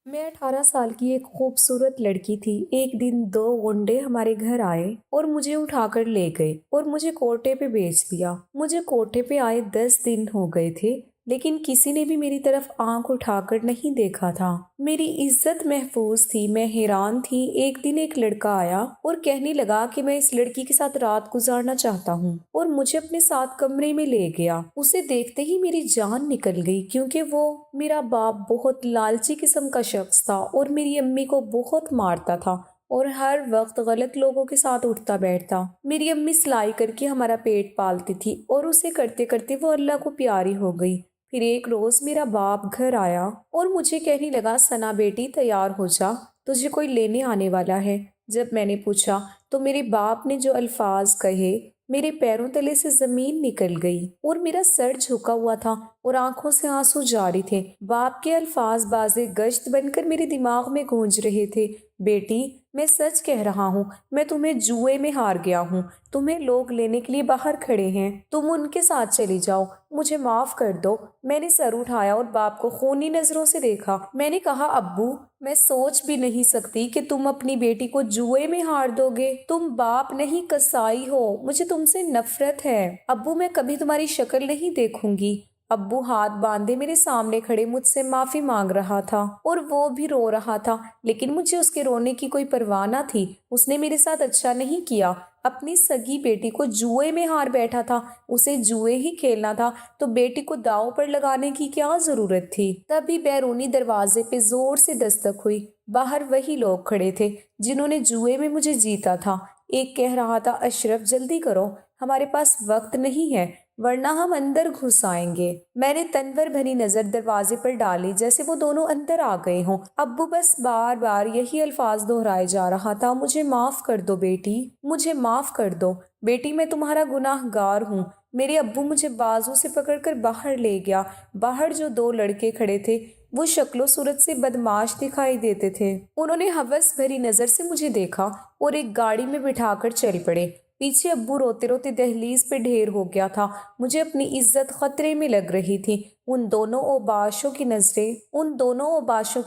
मैं 18 साल की एक खूबसूरत लड़की थी। एक दिन दो गुंडे हमारे घर आए और मुझे उठाकर ले गए और मुझे कोठे पे बेच दिया। मुझे कोठे पे आए 10 दिन हो गए थे, लेकिन किसी ने भी मेरी तरफ आंख उठाकर नहीं देखा था। मेरी इज्जत महफूज थी। मैं हैरान थी। एक दिन एक लड़का आया और कहने लगा कि मैं इस लड़की के साथ रात गुजारना चाहता हूँ और मुझे अपने साथ कमरे में ले गया। उसे देखते ही मेरी जान निकल गई, क्योंकि वो मेरा बाप बहुत लालची किस्म का शख्स था और मेरी अम्मी को बहुत मारता था और हर वक्त गलत लोगों के साथ उठता बैठता। मेरी अम्मी सिलाई करके हमारा पेट पालती थी और उसे करते करते वो अल्लाह को प्यारी हो गई। फिर एक रोज मेरा बाप घर आया और मुझे कहने लगा, सना बेटी तैयार हो जा, तुझे कोई लेने आने वाला है। जब मैंने पूछा तो मेरे बाप ने जो अल्फाज कहे, मेरे पैरों तले से जमीन निकल गई और मेरा सर झुका हुआ था और आंखों से आंसू जारी थे। बाप के अल्फाज बाजे गश्त बनकर मेरे दिमाग में गूंज रहे थे। बेटी, मैं सच कह रहा हूँ, मैं तुम्हें जुए में हार गया हूँ। तुम्हें लोग लेने के लिए बाहर खड़े हैं, तुम उनके साथ चली जाओ, मुझे माफ कर दो। मैंने सर उठाया और बाप को खूनी नजरों से देखा। मैंने कहा, अब्बू, मैं सोच भी नहीं सकती कि तुम अपनी बेटी को जुए में हार दोगे। तुम बाप नहीं कसाई हो, मुझे तुमसे नफरत है। अब्बू, मैं कभी तुम्हारी शक्ल नहीं देखूंगी। अब्बू हाथ बांधे मेरे सामने खड़े मुझसे माफी मांग रहा था और वो भी रो रहा था, लेकिन मुझे उसके रोने की कोई परवाह न थी। उसने मेरे साथ अच्छा नहीं किया। अपनी सगी बेटी को जुए में हार बैठा था। उसे जुए ही खेलना था तो बेटी को दांव पर लगाने की क्या जरूरत थी। तभी बैरूनी दरवाजे पे जोर से दस्तक हुई। बाहर वही लोग खड़े थे जिन्होंने जुए में मुझे जीता था। एक कह रहा था, अशरफ जल्दी करो, हमारे पास वक्त नहीं है वरना हम अंदर घुस आएंगे। मैंने तनवर भरी नजर दरवाजे पर डाली, जैसे वो दोनों अंदर आ गए हों। अब्बू बस बार बार यही अल्फाज दोहराए जा रहा था, मुझे माफ कर दो बेटी, मुझे माफ कर दो बेटी, मैं तुम्हारा गुनाहगार हूँ। मेरे अब्बू मुझे बाजू से पकड़कर बाहर ले गया। बाहर जो दो लड़के खड़े थे वो शक्लो सूरत से बदमाश दिखाई देते थे। उन्होंने हवस भरी नजर से मुझे देखा और एक गाड़ी में बिठाकर चल पड़े। पीछे अब्बू रोते रोते दहलीज पे ढेर हो गया था। मुझे अपनी इज्जत खतरे में लग रही थी। उन दोनों ओबाशों की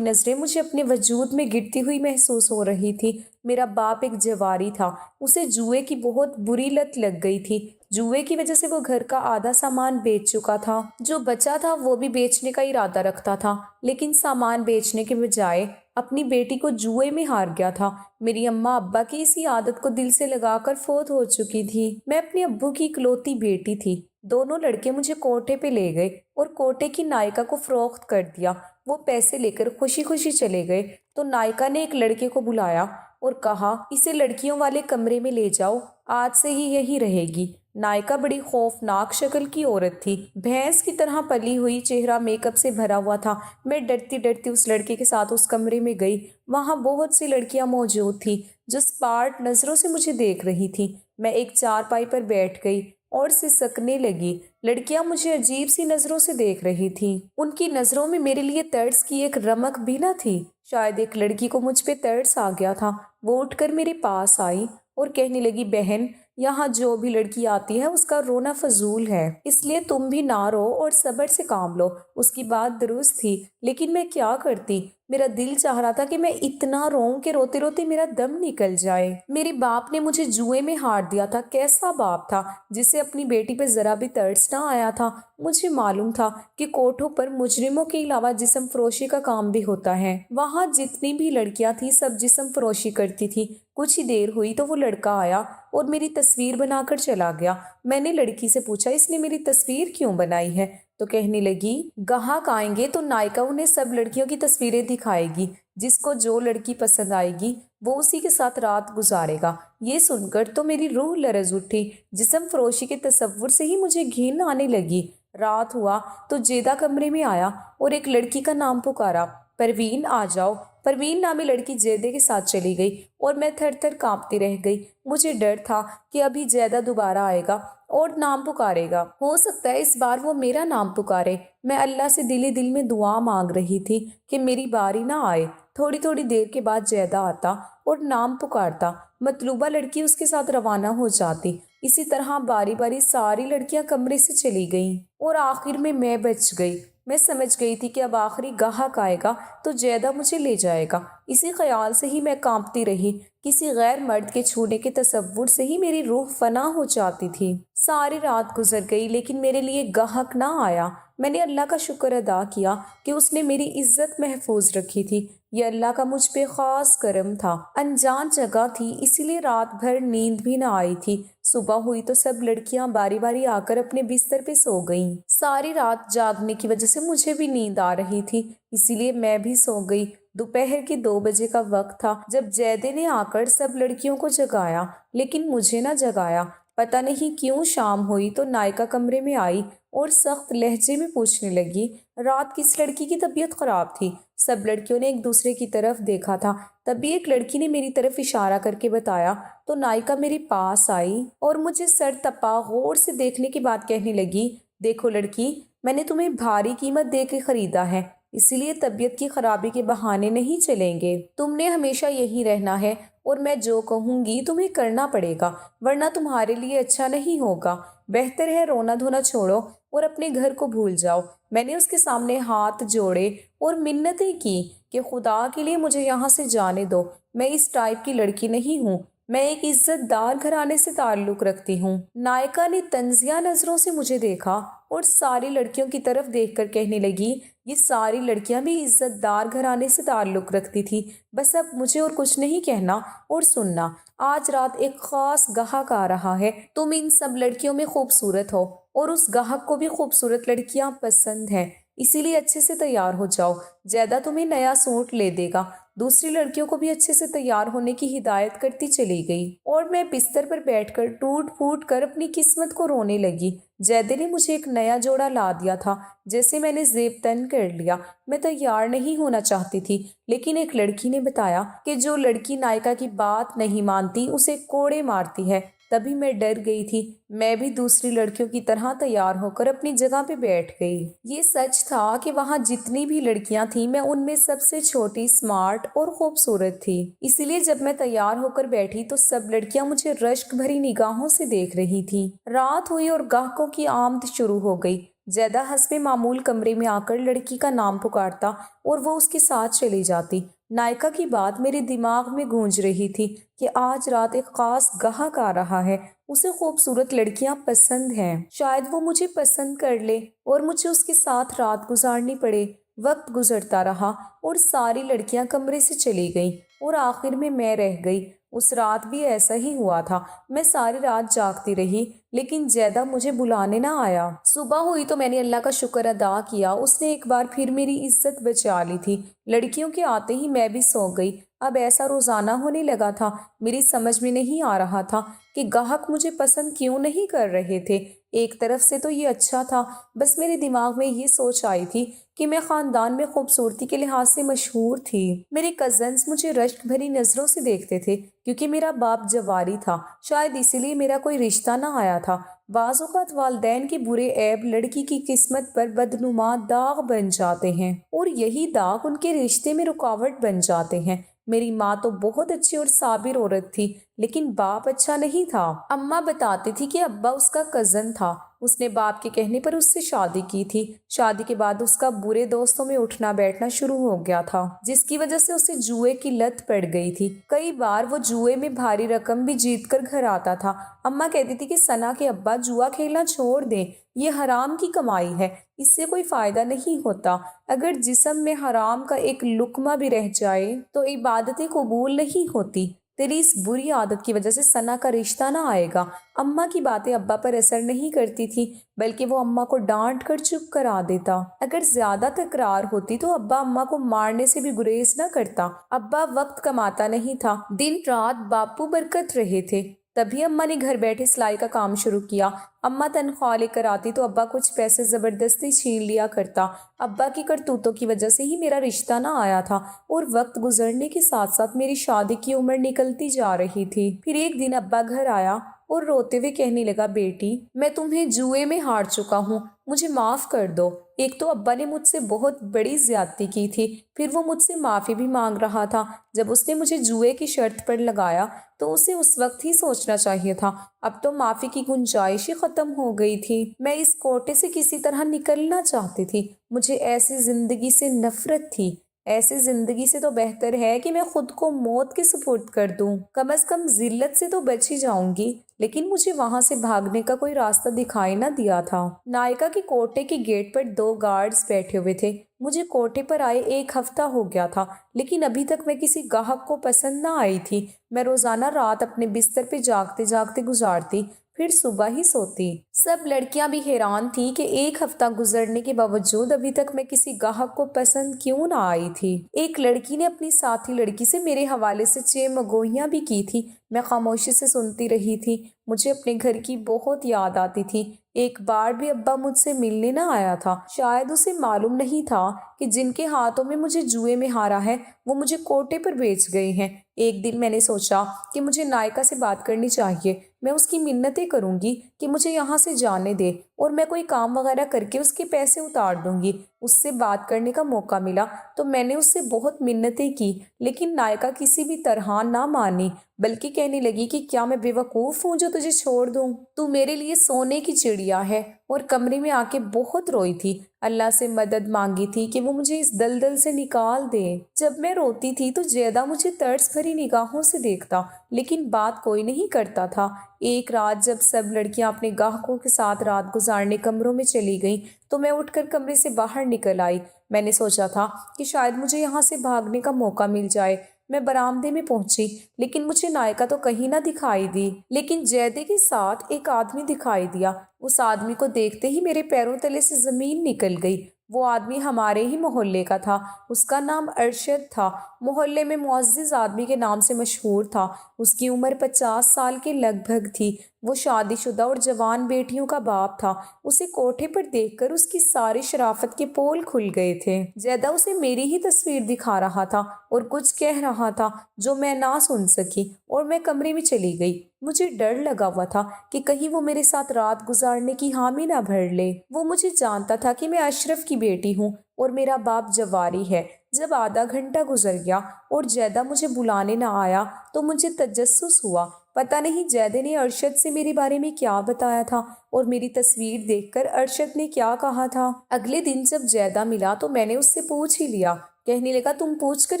नजरें मुझे अपने वजूद में गिरती हुई महसूस हो रही थी। मेरा बाप एक जवारी था। उसे जुए की बहुत बुरी लत लग गई थी। जुए की वजह से वो घर का आधा सामान बेच चुका था। जो बचा था वो भी बेचने का इरादा रखता था, लेकिन सामान बेचने के बजाय अपनी बेटी को जुए में हार गया था। मेरी अम्मा अब्बा की इसी आदत को दिल से लगाकर फोत हो चुकी थी। मैं अपने अब्बू की इकलौती बेटी थी। दोनों लड़के मुझे कोठे पे ले गए और कोठे की नायिका को फरोख्त कर दिया। वो पैसे लेकर खुशी खुशी चले गए तो नायिका ने एक लड़के को बुलाया और कहा, इसे लड़कियों वाले कमरे में ले जाओ, आज से ही यही रहेगी। नायिका बड़ी खौफनाक शक्ल की औरत थी। भैंस की तरह पली हुई, चेहरा मेकअप से भरा हुआ था। मैं डरती डरती उस लड़के के साथ उस कमरे में गई। वहां बहुत सी लड़कियां मौजूद थी जो स्पार्ट नजरों से मुझे देख रही थी। मैं एक चारपाई पर बैठ गई और सिसकने लगी। लड़कियां मुझे अजीब सी नजरों से देख रही थी। उनकी नजरों में मेरे लिए तर्स की एक रमक भी न थी। शायद एक लड़की को मुझ पे तरस आ गया था। वो उठकर मेरे पास आई और कहने लगी, बहन, यहाँ जो भी लड़की आती है उसका रोना फजूल है, इसलिए तुम भी ना रो और सब्र से काम लो। उसकी बात दुरुस्त थी, लेकिन मैं क्या करती। मेरा दिल चाह रहा था कि मैं इतना रोऊं कि रोते रोते मेरा दम निकल जाए। मेरे बाप ने मुझे जुए में हार दिया था। कैसा बाप था जिसे अपनी बेटी पे जरा भी तरस ना आया था। मुझे मालूम था कि कोठों पर मुजरिमों के अलावा जिस्म फरोशी का काम भी होता है। वहां जितनी भी लड़कियां थी सब जिस्म फरोशी करती थी। कुछ ही देर हुई तो वो लड़का आया और मेरी तस्वीर बनाकर चला गया। मैंने लड़की से पूछा, इसने मेरी तस्वीर क्यों बनाई है? तो कहने लगी, ग्राहक आएंगे तो नायिका उन्हें सब लड़कियों की तस्वीरें दिखाएगी। जिसको जो लड़की पसंद आएगी वो उसी के साथ रात गुजारेगा। ये सुनकर तो मेरी रूह लरज उठी। जिस्म फरोशी के तस्वुर से ही मुझे घिन आने लगी। रात हुआ तो जेदा कमरे में आया और एक लड़की का नाम पुकारा, परवीन आ जाओ। परवीन नामी लड़की जैदे के साथ चली गई और मैं थर थर कांपती रह गई। मुझे डर था कि अभी जैदा दोबारा आएगा और नाम पुकारेगा। हो सकता है इस बार वो मेरा नाम पुकारे। मैं अल्लाह से दिली दिल में दुआ मांग रही थी कि मेरी बारी ना आए। थोड़ी थोड़ी देर के बाद जैदा आता और नाम पुकारता। मतलूबा लड़की उसके साथ रवाना हो जाती। इसी तरह बारी बारी सारी लड़कियां कमरे से चली गईं और आखिर में मैं बच गई। میں سمجھ گئی تھی کہ اب آخری گاہک آئے گا تو جیدہ مجھے لے جائے گا۔ اسی خیال سے ہی میں کانپتی رہی، کسی غیر مرد کے چھونے کے تصور سے ہی میری روح فنا ہو جاتی تھی۔ ساری رات گزر گئی لیکن میرے لیے گاہک نہ آیا۔ میں نے اللہ کا شکر ادا کیا کہ اس نے میری عزت محفوظ رکھی تھی۔ یہ اللہ کا مجھ پہ خاص کرم تھا۔ انجان جگہ تھی اسی لیے رات بھر نیند بھی نہ آئی تھی۔ صبح ہوئی تو سب لڑکیاں باری باری آ کر اپنے بستر پہ سو گئیں۔ ساری رات جاگنے کی وجہ سے مجھے بھی نیند آ رہی تھی، اسی لیے میں بھی سو گئی۔ دوپہر کے 2 بجے کا وقت تھا جب جیدے نے آ کر سب لڑکیوں کو جگایا، لیکن مجھے نہ جگایا۔ پتہ نہیں کیوں شام ہوئی تو نائکا کمرے میں آئی اور سخت لہجے میں پوچھنے لگی، رات کس لڑکی کی طبیعت خراب تھی؟ سب لڑکیوں نے ایک دوسرے کی طرف دیکھا تھا، تبھی ایک لڑکی نے میری طرف اشارہ کر کے بتایا تو نائکا میرے پاس آئی اور مجھے سر تپا غور سے دیکھنے کے بعد کہنے لگی، دیکھو لڑکی، میں نے تمہیں بھاری قیمت دے کے خریدا ہے، اسی لیے طبیعت کی خرابی کے بہانے نہیں چلیں گے۔ تم نے ہمیشہ یہی رہنا ہے اور میں جو کہوں گی تمہیں کرنا پڑے گا، ورنہ تمہارے لیے اچھا نہیں ہوگا۔ بہتر ہے رونا دھونا چھوڑو اور اپنے گھر کو بھول جاؤ۔ میں نے اس کے سامنے ہاتھ جوڑے اور منتیں کی کہ خدا کے لیے مجھے یہاں سے جانے دو، میں اس ٹائپ کی لڑکی نہیں ہوں، میں ایک عزت دار گھرانے سے تعلق رکھتی ہوں۔ نائکا نے طنزیہ نظروں سے مجھے دیکھا اور ساری لڑکیوں کی طرف دیکھ کر کہنے لگی، یہ ساری لڑکیاں بھی عزت دار گھرانے سے تعلق رکھتی تھی، بس اب مجھے اور کچھ نہیں کہنا اور سننا۔ آج رات ایک خاص گاہک آ رہا ہے، تم ان سب لڑکیوں میں خوبصورت ہو اور اس گاہک کو بھی خوبصورت لڑکیاں پسند ہیں، اسی لیے اچھے سے تیار ہو جاؤ۔ جیدہ تمہیں نیا سوٹ لے دے گا۔ دوسری لڑکیوں کو بھی اچھے سے تیار ہونے کی ہدایت کرتی چلی گئی اور میں بستر پر بیٹھ کر ٹوٹ پھوٹ کر اپنی قسمت کو رونے لگی۔ جیدے نے مجھے ایک نیا جوڑا لا دیا تھا جیسے میں نے زیب تن کر لیا۔ میں تیار نہیں ہونا چاہتی تھی، لیکن ایک لڑکی نے بتایا کہ جو لڑکی نائکا کی بات نہیں مانتی اسے کوڑے مارتی ہے۔ تبھی میں ڈر گئی تھی۔ میں بھی دوسری لڑکیوں کی طرح تیار ہو کر اپنی جگہ پہ بیٹھ گئی۔ یہ سچ تھا کہ وہاں جتنی بھی لڑکیاں تھیں میں ان میں سب سے چھوٹی، اسمارٹ اور خوبصورت تھی، اسی لیے جب میں تیار ہو کر بیٹھی تو سب لڑکیاں مجھے رشک بھری نگاہوں سے دیکھ رہی تھیں۔ رات ہوئی اور گاہکوں کی آمد شروع ہو گئی۔ جیدہ حسب معمول کمرے میں آ کر لڑکی کا نام پکارتا اور وہ اس کے ساتھ چلی جاتی۔ نائکا کی بات میرے دماغ میں گونج رہی تھی کہ آج رات ایک خاص گاہک آ رہا ہے، اسے خوبصورت لڑکیاں پسند ہیں، شاید وہ مجھے پسند کر لے اور مجھے اس کے ساتھ رات گزارنی پڑے۔ وقت گزرتا رہا اور ساری لڑکیاں کمرے سے چلی گئیں اور آخر میں رہ گئی۔ اس رات بھی ایسا ہی ہوا تھا، میں ساری رات جاگتی رہی لیکن جیدہ مجھے بلانے نہ آیا۔ صبح ہوئی تو میں نے اللہ کا شکر ادا کیا، اس نے ایک بار پھر میری عزت بچا لی تھی۔ لڑکیوں کے آتے ہی میں بھی سو گئی۔ اب ایسا روزانہ ہونے لگا تھا۔ میری سمجھ میں نہیں آ رہا تھا کہ گاہک مجھے پسند کیوں نہیں کر رہے تھے۔ ایک طرف سے تو یہ اچھا تھا، بس میرے دماغ میں یہ سوچ آئی تھی کہ میں خاندان میں خوبصورتی کے لحاظ سے مشہور تھی۔ میرے کزنز مجھے رشک بھری نظروں سے دیکھتے تھے کیونکہ میرا باپ جواری تھا، شاید اسی لیے میرا کوئی رشتہ نہ آیا تھا۔ بعض اوقات والدین کے برے عیب لڑکی کی قسمت پر بدنما داغ بن جاتے ہیں اور یہی داغ ان کے رشتے میں رکاوٹ بن جاتے ہیں۔ میری ماں تو بہت اچھی اور صابر عورت تھی لیکن باپ اچھا نہیں تھا۔ اماں بتاتی تھی کہ ابا اس کا کزن تھا، اس نے باپ کے کہنے پر اس سے شادی کی تھی۔ شادی کے بعد اس کا برے دوستوں میں اٹھنا بیٹھنا شروع ہو گیا تھا جس کی وجہ سے اسے جوئے کی لت پڑ گئی تھی۔ کئی بار وہ جوئے میں بھاری رقم بھی جیت کر گھر آتا تھا۔ اماں کہتی تھی کہ ثنا کے ابا جوا کھیلنا چھوڑ دیں، یہ حرام کی کمائی ہے، اس سے کوئی فائدہ نہیں ہوتا، اگر جسم میں حرام کا ایک لقمہ بھی رہ جائے تو عبادتیں قبول نہیں ہوتی، تیری اس بری عادت کی وجہ سے ثنا کا رشتہ نہ آئے گا۔ اماں کی باتیں ابا پر اثر نہیں کرتی تھی بلکہ وہ اماں کو ڈانٹ کر چپ کرا دیتا۔ اگر زیادہ تکرار ہوتی تو ابا اماں کو مارنے سے بھی گریز نہ کرتا۔ ابا وقت کماتا نہیں تھا، دن رات باپو برکت رہے تھے۔ تبھی اماں نے گھر بیٹھے سلائی کا کام شروع کیا۔ اماں تنخواہ لے کر آتی تو ابا کچھ پیسے زبردستی چھین لیا کرتا۔ ابا کی کرتوتوں کی وجہ سے ہی میرا رشتہ نہ آیا تھا اور وقت گزرنے کے ساتھ ساتھ میری شادی کی عمر نکلتی جا رہی تھی۔ پھر ایک دن ابا گھر آیا اور روتے ہوئے کہنے لگا، بیٹی میں تمہیں جوئے میں ہار چکا ہوں، مجھے معاف کر دو۔ ایک تو ابا نے مجھ سے بہت بڑی زیادتی کی تھی، پھر وہ مجھ سے معافی بھی مانگ رہا تھا۔ جب اس نے مجھے جوئے کی شرط پر لگایا تو اسے اس وقت ہی سوچنا چاہیے تھا، اب تو معافی کی گنجائش ہی ختم ہو گئی تھی۔ میں اس کوٹے سے کسی طرح نکلنا چاہتی تھی، مجھے ایسی زندگی سے نفرت تھی۔ ایسی زندگی سے تو بہتر ہے کہ میں خود کو موت کے سپرد کر دوں، کم از کم ذلت سے تو بچ ہی جاؤں گی۔ لیکن مجھے وہاں سے بھاگنے کا کوئی راستہ دکھائی نہ دیا تھا۔ نائکا کے کوٹے کے گیٹ پر 2 گارڈز بیٹھے ہوئے تھے۔ مجھے کوٹے پر آئے 1 ہفتہ ہو گیا تھا، لیکن ابھی تک میں کسی گاہک کو پسند نہ آئی تھی۔ میں روزانہ رات اپنے بستر پہ جاگتے جاگتے گزارتی، پھر صبح ہی سوتی۔ سب لڑکیاں بھی حیران تھیں کہ 1 ہفتہ گزرنے کے باوجود ابھی تک میں کسی گاہک کو پسند کیوں نہ آئی تھی۔ ایک لڑکی نے اپنی ساتھی لڑکی سے میرے حوالے سے 6 مگوئیاں بھی کی تھی۔ میں خاموشی سے سنتی رہی تھی۔ مجھے اپنے گھر کی بہت یاد آتی تھی۔ ایک بار بھی ابا مجھ سے ملنے نہ آیا تھا، شاید اسے معلوم نہیں تھا کہ جن کے ہاتھوں میں مجھے جوئے میں ہارا ہے وہ مجھے کوٹے پر بیچ گئے ہیں۔ ایک دن میں نے سوچا کہ مجھے نائکا سے بات کرنی چاہیے، میں اس کی منتیں کروں گی کہ مجھے یہاں سے جانے دے اور میں کوئی کام وغیرہ کر کے اس کے پیسے اتار دوں گی۔ اس سے بات کرنے کا موقع ملا تو میں نے اس سے بہت منتیں کی، لیکن نائکا کسی بھی طرح نہ مانی، بلکہ کہنے لگی کہ کیا میں بے وقوف ہوں جو تجھے چھوڑ دوں؟ تو میرے لیے سونے کی چڑیا ہے، اور کمرے میں آ کے بہت روئی تھی۔ اللہ سے مدد مانگی تھی کہ وہ مجھے اس دلدل سے نکال دے۔ جب میں روتی تھی تو جیدہ مجھے ترس بھری نگاہوں سے دیکھتا، لیکن بات کوئی نہیں کرتا تھا۔ ایک رات جب سب لڑکیاں اپنے گاہکوں کے ساتھ رات گزارنے کمروں میں چلی گئیں تو میں اٹھ کر کمرے سے باہر نکل آئی۔ میں نے سوچا تھا کہ شاید مجھے یہاں سے بھاگنے کا موقع مل جائے۔ میں برآمدے میں پہنچی، لیکن مجھے نائکا تو کہیں نہ دکھائی دی، لیکن جیدے کے ساتھ ایک آدمی دکھائی دیا۔ اس آدمی کو دیکھتے ہی میرے پیروں تلے سے زمین نکل گئی۔ وہ آدمی ہمارے ہی محلے کا تھا، اس کا نام ارشد تھا، محلے میں معزز آدمی کے نام سے مشہور تھا۔ اس کی عمر 50 سال کے لگ بھگ تھی۔ وہ شادی شدہ اور جوان بیٹیوں کا باپ تھا۔ اسے کوٹھے پر دیکھ کر اس کی ساری شرافت کے پول کھل گئے تھے۔ زیدہ اسے میری ہی تصویر دکھا رہا تھا اور کچھ کہہ رہا تھا جو میں نہ سن سکی، اور میں کمرے میں چلی گئی۔ مجھے ڈر لگا ہوا تھا کہ کہیں وہ میرے ساتھ رات گزارنے کی حامی نہ بھر لے۔ وہ مجھے جانتا تھا کہ میں اشرف کی بیٹی ہوں اور میرا باپ جواری ہے۔ جب آدھا گھنٹہ گزر گیا اور جیدہ مجھے بلانے نہ آیا تو مجھے تجسس ہوا، پتہ نہیں جیدہ نے ارشد سے میرے بارے میں کیا بتایا تھا اور میری تصویر دیکھ کر ارشد نے کیا کہا تھا۔ اگلے دن جب جیدہ ملا تو میں نے اس سے پوچھ ہی لیا۔ کہنے لگا، تم پوچھ کر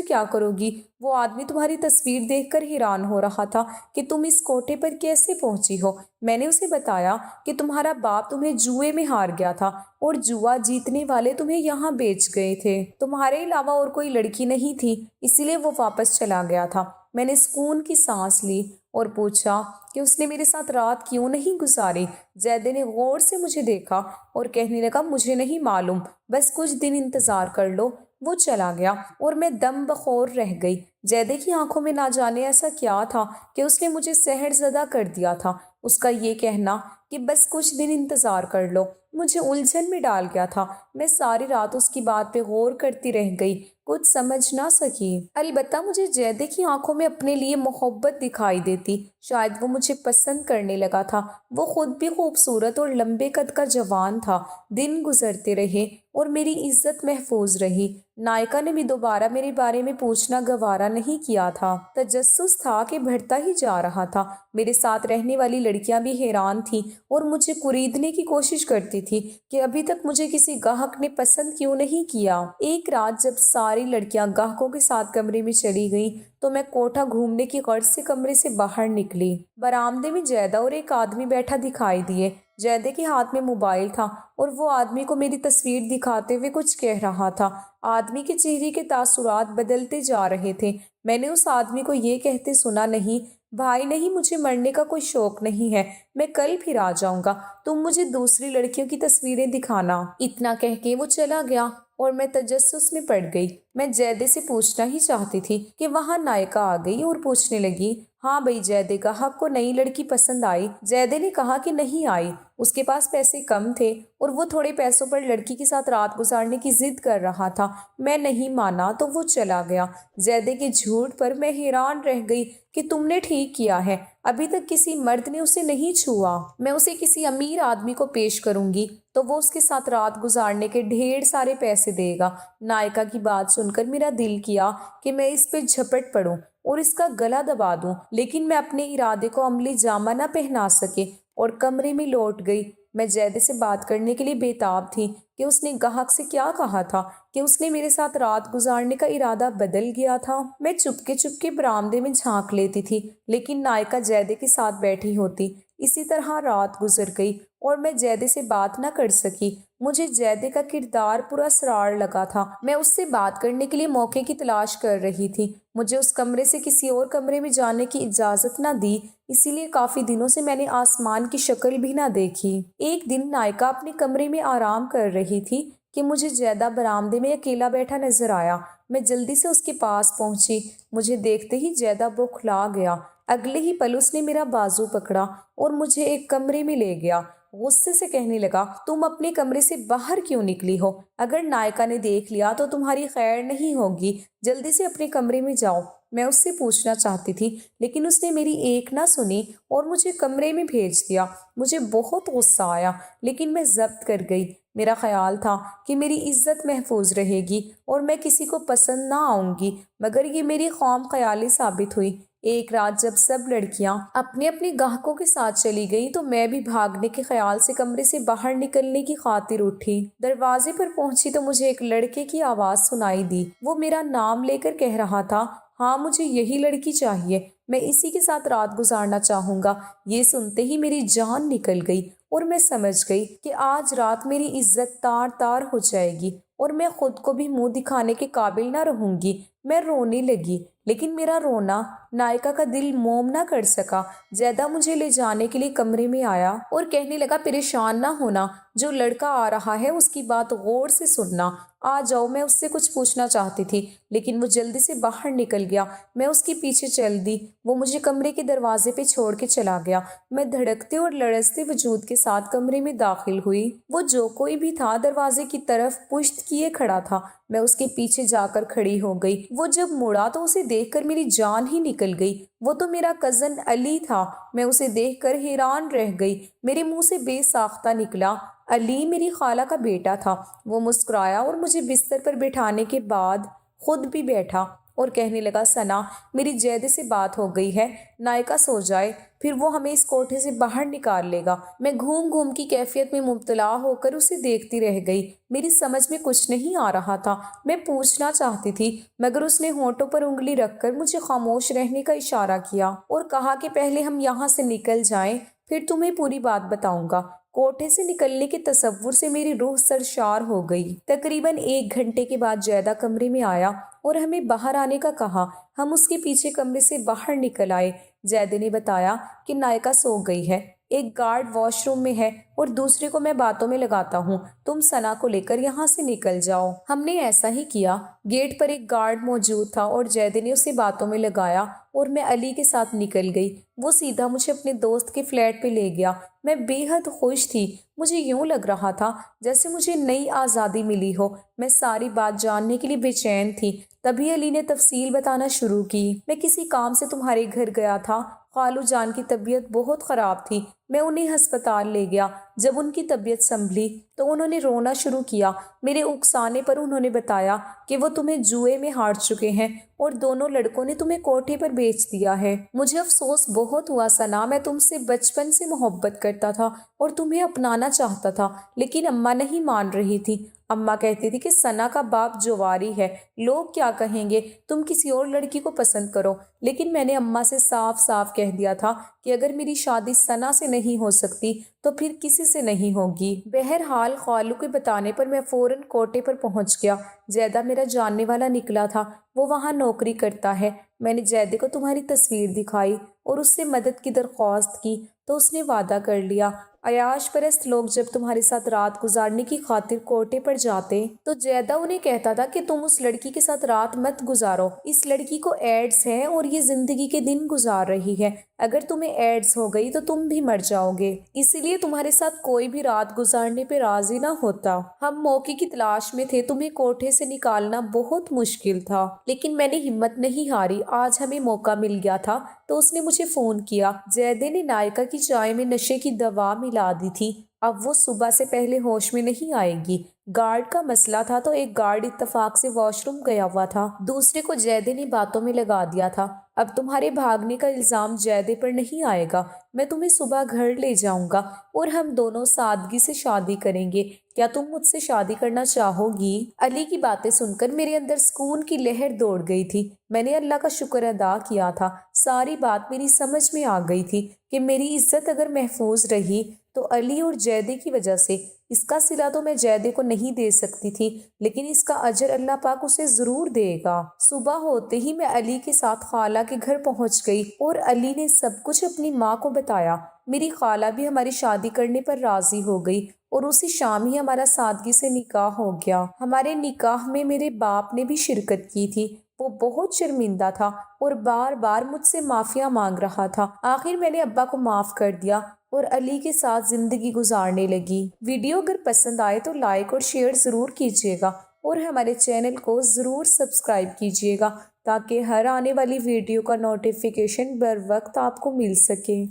کیا کرو گی؟ وہ آدمی تمہاری تصویر دیکھ کر حیران ہو رہا تھا کہ تم اس کوٹے پر کیسے پہنچی ہو۔ میں نے اسے بتایا کہ تمہارا باپ تمہیں جوئے میں ہار گیا تھا اور جوا جیتنے والے تمہیں یہاں بیچ گئے تھے۔ تمہارے علاوہ اور کوئی لڑکی نہیں تھی، اسی لیے وہ واپس چلا گیا تھا۔ میں نے سکون کی سانس لی اور پوچھا کہ اس نے میرے ساتھ رات کیوں نہیں گزاری؟ زیدہ نے غور سے مجھے دیکھا اور کہنے لگا، مجھے نہیں معلوم، بس کچھ دن انتظار کر لو۔ وہ چلا گیا اور میں دم بخور رہ گئی۔ زیدہ کی آنکھوں میں نہ جانے ایسا کیا تھا کہ اس نے مجھے سحر زدہ کر دیا تھا۔ اس کا یہ کہنا کہ بس کچھ دن انتظار کر لو مجھے الجھن میں ڈال گیا تھا۔ میں ساری رات اس کی بات پہ غور کرتی رہ گئی، کچھ سمجھ نہ سکی۔ البتہ مجھے جیدے کی آنکھوں میں اپنے لیے محبت دکھائی دیتی، شاید وہ مجھے پسند کرنے لگا تھا۔ وہ خود بھی خوبصورت اور لمبے قد کا جوان تھا۔ دن گزرتے رہے اور میری عزت محفوظ رہی۔ نائکا نے بھی دوبارہ میرے بارے میں پوچھنا گوارا نہیں کیا تھا۔ تجسس تھا کہ بڑھتا ہی جا رہا تھا۔ میرے ساتھ رہنے والی لڑکیاں بھی حیران تھیں اور مجھے خریدنے کی کوشش کرتی تھی کہ ابھی تک مجھے کسی گاہک نے پسند کیوں نہیں کیا۔ ایک رات جب ساری لڑکیاں گاہکوں کے ساتھ کمرے میں چلی گئیں تو میں کوٹھا گھومنے کی غرض سے کمرے سے باہر نکلی۔ برآمدے میں جیدہ اور ایک آدمی بیٹھا دکھائی دیے۔ جیدہ کے ہاتھ میں موبائل تھا اور وہ آدمی کو میری تصویر دکھاتے ہوئے کچھ کہہ رہا تھا۔ آدمی کے چہرے کے تاثرات بدلتے جا رہے تھے۔ میں نے اس آدمی کو یہ کہتے سنا، نہیں بھائی نہیں، مجھے مرنے کا کوئی شوق نہیں ہے، میں کل پھر آ جاؤں گا، تم مجھے دوسری لڑکیوں کی تصویریں دکھانا۔ اتنا کہہ کے وہ چلا گیا اور میں تجسس میں پڑ گئی۔ میں جیدے سے پوچھنا ہی چاہتی تھی کہ وہاں نائکا آ گئی اور پوچھنے لگی، हाँ भाई, जैदे का हक को नई लड़की पसंद आई। जैदे ने कहा कि नहीं आई, उसके पास पैसे कम थे और वो थोड़े पैसों पर लड़की के साथ रात गुजारने की जिद कर रहा था। मैं नहीं माना तो वो चला गया। जैदे के झूठ पर मैं हैरान रह गई कि तुमने ठीक किया है, अभी तक किसी मर्द ने उसे नहीं छुआ। मैं उसे किसी अमीर आदमी को पेश करूंगी तो वो उसके साथ रात गुजारने के ढेर सारे पैसे देगा। नायिका की बात सुनकर मेरा दिल किया कि मैं इस पे झपट पड़ूं और इसका गला दबा दूं, लेकिन मैं अपने इरादे को अमली जामा न पहना सके और कमरे में लौट गई। मैं जैदे से बात करने के लिए बेताब थी कि उसने गाहक से क्या कहा था, कि उसने मेरे साथ रात गुजारने का इरादा बदल गया था। मैं चुपके चुपके बरामदे में झांक लेती थी, लेकिन नायिका जैदे के साथ बैठी होती। इसी तरह रात गुजर गई और मैं जैदे से बात न कर सकी। मुझे जैदे का किरदार पूरा सरार लगा था। मैं उससे बात करने के लिए मौके की तलाश कर रही थी। मुझे उस कमरे से किसी और कमरे में जाने की इजाज़त न दी, इसीलिए काफ़ी दिनों से मैंने आसमान की शक्ल भी ना देखी। एक दिन नायिका अपने कमरे में आराम कर रही थी कि मुझे जैदा बरामदे में अकेला बैठा नजर आया। मैं जल्दी से उसके पास पहुंची। मुझे देखते ही जैदा बौखला गया। अगले ही पल उसने मेरा बाजू पकड़ा और मुझे एक कमरे में ले गया। गुस्से से कहने लगा, तुम अपने कमरे से बाहर क्यों निकली हो? अगर नायिका ने देख लिया तो तुम्हारी खैर नहीं होगी। जल्दी से अपने कमरे में जाओ। मैं उससे पूछना चाहती थी, लेकिन उसने मेरी एक ना सुनी और मुझे कमरे में भेज दिया। मुझे बहुत गुस्सा आया, लेकिन मैं जब्त कर गई। मेरा ख्याल था कि मेरी इज्जत महफूज रहेगी और मैं किसी को पसंद ना आऊंगी, मगर ये मेरी खौम ख्याली साबित हुई। एक रात जब सब लड़कियां अपने अपने गाहकों के साथ चली गई तो मैं भी भागने के ख्याल से कमरे से बाहर निकलने की खातिर उठी। दरवाजे पर पहुंची तो मुझे एक लड़के की आवाज़ सुनाई दी। वो मेरा नाम लेकर कह रहा था, हाँ मुझे यही लड़की चाहिए, मैं इसी के साथ रात गुजारना चाहूँगा। ये सुनते ही मेरी जान निकल गई और मैं समझ गई कि आज रात मेरी इज्जत तार तार हो जाएगी और मैं खुद को भी मुंह दिखाने के काबिल ना रहूंगी। मैं रोने लगी, लेकिन मेरा रोना नायिका का दिल मोम ना कर सका। जैदा मुझे ले जाने के लिए कमरे में आया और कहने लगा, परेशान ना होना, जो लड़का आ रहा है उसकी बात गौर से सुनना। आ जाओ। मैं उससे कुछ पूछना चाहती थी, लेकिन वो जल्दी से बाहर निकल गया। मैं उसके पीछे चल दी। वो मुझे कमरे के दरवाजे पे छोड़ के चला गया। मैं धड़कते और लड़जते वजूद के साथ कमरे में दाखिल हुई। वो जो कोई भी था दरवाजे की तरफ पुश्त किए खड़ा था। मैं उसके पीछे जाकर खड़ी हो गई। वो जब मुड़ा तो उसे देखकर मेरी जान ही निकल गई। वो तो मेरा कज़न अली था। मैं उसे देखकर हैरान रह गई। मेरे मुंह से बेसाख्ता निकला, अली मेरी खाला का बेटा था। वो मुस्कुराया और मुझे बिस्तर पर बिठाने के बाद खुद भी बैठा और कहने लगा, सना मेरी जैदे से बात हो गई है, नायिका सो जाए, फिर वो हमें इस कोठे से बाहर निकाल लेगा। मैं घूम घूम की कैफियत में मुब्तला होकर उसे देखती रह गई। मेरी समझ में कुछ नहीं आ रहा था। मैं पूछना चाहती थी, मगर उसने होंठों पर उंगली रखकर मुझे खामोश रहने का इशारा किया और कहा कि पहले हम यहाँ से निकल जाएं, फिर तुम्हें पूरी बात बताऊंगा। कोठे से निकलने के तसव्वुर से मेरी रूह सरशार हो गई। तकरीबन 1 घंटे के बाद जैदा कमरे में आया और हमें बाहर आने का कहा। हम उसके पीछे कमरे से बाहर निकल आए। जैदे ने बताया कि नायिका सो गई है, एक गार्ड वॉशरूम में है और दूसरे को मैं बातों में लगाता हूँ। तुम सना को लेकर यहाँ से निकल जाओ। हमने ऐसा ही किया। गेट पर एक गार्ड मौजूद था और जैदे ने उसे बातों में लगाया और मैं अली के साथ निकल गई। वो सीधा मुझे अपने दोस्त के फ्लैट पे ले गया। मैं बेहद खुश थी। मुझे यूं लग रहा था जैसे मुझे नई आज़ादी मिली हो। मैं सारी बात जानने के लिए बेचैन थी। तभी अली ने तफसील बताना शुरू की। मैं किसी काम से तुम्हारे घर गया था। खालू जान की तबीयत बहुत ख़राब थी। मैं उन्हें हस्पताल ले गया। जब उनकी तबीयत संभली तो उन्होंने रोना शुरू किया। मेरे उकसाने पर उन्होंने बताया कि वो तुम्हें जुए में हार चुके हैं और दोनों लड़कों ने तुम्हें कोठे पर बेच दिया है। मुझे अफसोस बहुत हुआ सना, मैं तुमसे बचपन से मोहब्बत करता था और तुम्हें अपनाना चाहता था, लेकिन अम्मा नहीं मान रही थी। अम्मा कहती थी कि सना का बाप जुवारी है, लोग क्या कहेंगे, तुम किसी और लड़की को पसंद करो। लेकिन मैंने अम्मा से साफ साफ कह दिया था कि अगर मेरी शादी सना से नहीं हो सकती तो फिर किसी से नहीं होगी। बहरहाल खालू के बताने पर मैं फौरन कोटे पर पहुंच गया। जैदा मेरा जानने वाला निकला था, वो वहाँ नौकरी करता है। मैंने जैदे को तुम्हारी तस्वीर दिखाई और उससे मदद की दरख्वास्त की तो उसने वादा कर लिया अयाश परस्त लोग जब तुम्हारे साथ रात गुजारने की खातिर कोटे पर जाते तो जैदा उन्हें कहता था कि तुम उस लड़की के साथ रात मत गुजारो, इस लड़की को एड्स है और ये जिंदगी के दिन गुजार रही है, अगर तुम्हें एड्स हो गई तो तुम भी मर जाओगे, इसीलिए तुम्हारे साथ कोई भी रात गुजारने पे राजी ना होता। हम मौके की तलाश में थे, तुम्हें कोठे से निकालना बहुत मुश्किल था, लेकिन मैंने हिम्मत नहीं हारी। आज हमें मौका मिल गया था तो उसने मुझे फोन किया। जैदे ने नायका की चाय में नशे की दवा मिला दी थी, अब वो सुबह से पहले होश में नहीं आएगी। गार्ड का मसला था तो एक गार्ड इत्तेफाक से वॉशरूम गया हुआ था, दूसरे को जैदे ने बातों में लगा दिया था। अब तुम्हारे भागने का इल्जाम जैदे पर नहीं आएगा, मैं तुम्हें सुबह घर ले जाऊंगा और हम दोनों सादगी से शादी करेंगे। क्या तुम मुझसे शादी करना चाहोगी? अली की बातें सुनकर मेरे अंदर सुकून की लहर दौड़ गई थी। मैंने अल्लाह का शुक्र अदा किया था। सारी बात मेरी समझ में आ गई थी कि मेरी इज्जत अगर महफूज रही तो अली और जैदे की वजह से। इसका सिला तो मैं जैदे को नहीं दे सकती थी, लेकिन इसका अजर अल्लाह पाक उसे जरूर देगा। सुबह होते ही मैं अली के साथ खाला के घर पहुंच गई और अली ने सब कुछ अपनी माँ को बताया। मेरी खाला भी हमारी शादी करने पर राजी हो गई और उसी शाम ही हमारा सादगी से निकाह हो गया। हमारे निकाह में मेरे बाप ने भी शिरकत की थी। वो बहुत शर्मिंदा था और बार बार मुझसे माफिया मांग रहा था। आखिर मैंने अब्बा को माफ कर दिया और अली के साथ जिंदगी गुजारने लगी। वीडियो अगर पसंद आए तो लाइक और शेयर ज़रूर कीजिएगा और हमारे चैनल को ज़रूर सब्सक्राइब कीजिएगा ताकि हर आने वाली वीडियो का नोटिफिकेशन बर वक्त आपको मिल सके।